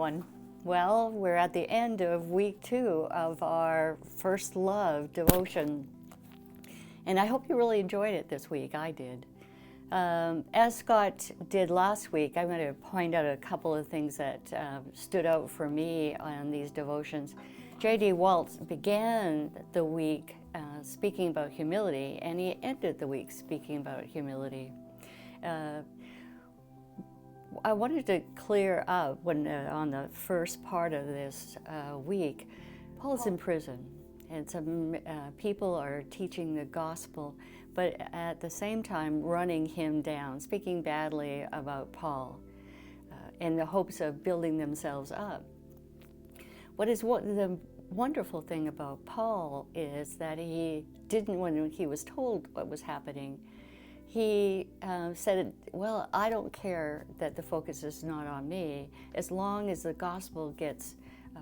everyone. Well, we're at the end of week 2 of our First Love devotion. And I hope you really enjoyed it this week. I did. As Scott did last week, I'm going to point out a couple of things that stood out for me on these devotions. J.D. Waltz began the week speaking about humility, and he ended the week speaking about humility. I wanted to clear up when on the first part of this week, Paul's in prison, and some people are teaching the gospel, but at the same time running him down, speaking badly about Paul, in the hopes of building themselves up. What the wonderful thing about Paul is that he didn't, when he was told what was happening, he said, well, I don't care that the focus is not on me. As long as the gospel gets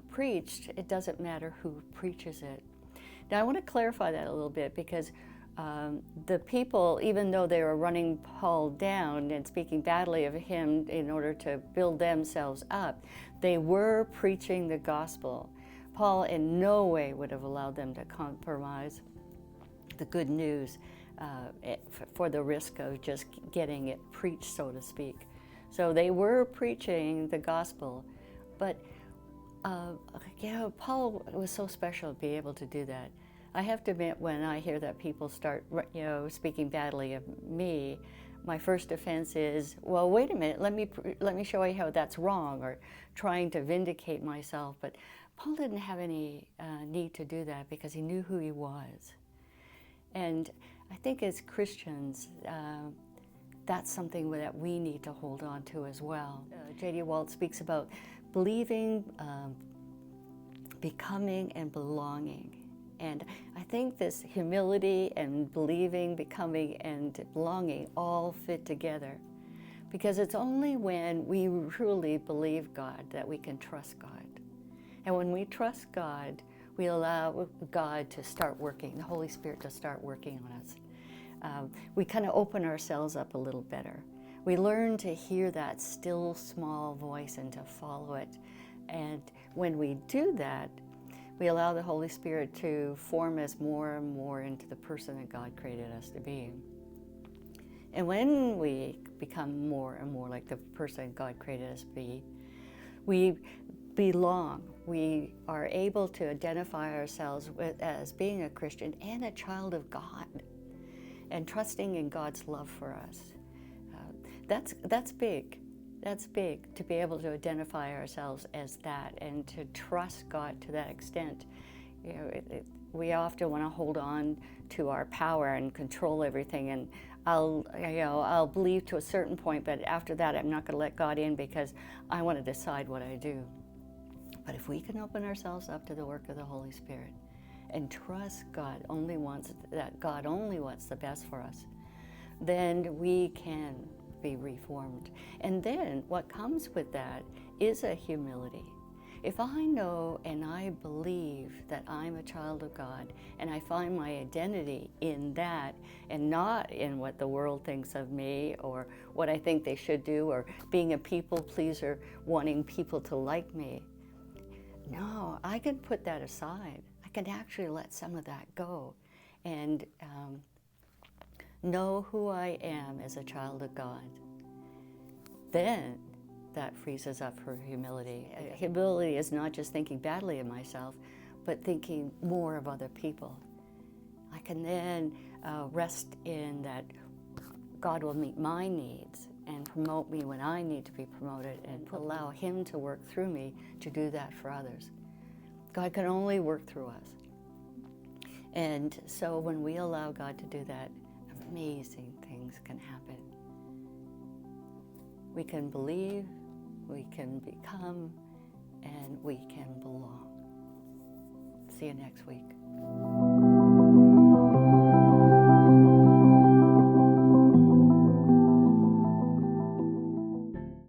preached, it doesn't matter who preaches it. Now, I want to clarify that a little bit, because the people, even though they were running Paul down and speaking badly of him in order to build themselves up, they were preaching the gospel. Paul in no way would have allowed them to compromise the good news for the risk of just getting it preached, so to speak. So they were preaching the gospel, but Paul was so special to be able to do that. I have to admit, when I hear that people start, speaking badly of me, my first defense is, well, wait a minute, let me show you how that's wrong, or trying to vindicate myself. But Paul didn't have any need to do that, because he knew who he was. And I think as Christians, that's something that we need to hold on to as well. J.D. Waltz speaks about believing, becoming, and belonging. And I think this humility and believing, becoming, and belonging all fit together, because it's only when we truly believe God that we can trust God. And when we trust God, we allow God to start working, the Holy Spirit to start working on us. We kind of open ourselves up a little better. We learn to hear that still small voice and to follow it. And when we do that, we allow the Holy Spirit to form us more and more into the person that God created us to be. And when we become more and more like the person God created us to be, we belong. We are able to identify ourselves as being a Christian and a child of God, and trusting in God's love for us. That's big. That's big, to be able to identify ourselves as that and to trust God to that extent. We often want to hold on to our power and control everything, and I'll believe to a certain point, but after that I'm not going to let God in, because I want to decide what I do. But if we can open ourselves up to the work of the Holy Spirit and trust God only wants the best for us, then we can be reformed. And then what comes with that is a humility. If I know and I believe that I'm a child of God, and I find my identity in that and not in what the world thinks of me or what I think they should do, or being a people pleaser, wanting people to like me, no, I can put that aside. I can actually let some of that go and know who I am as a child of God. Then that frees us up for humility. Humility is not just thinking badly of myself, but thinking more of other people. I can then rest in that God will meet my needs and promote me when I need to be promoted, and allow Him to work through me to do that for others. God can only work through us. And so when we allow God to do that, amazing things can happen. We can believe, we can become, and we can belong. See you next week.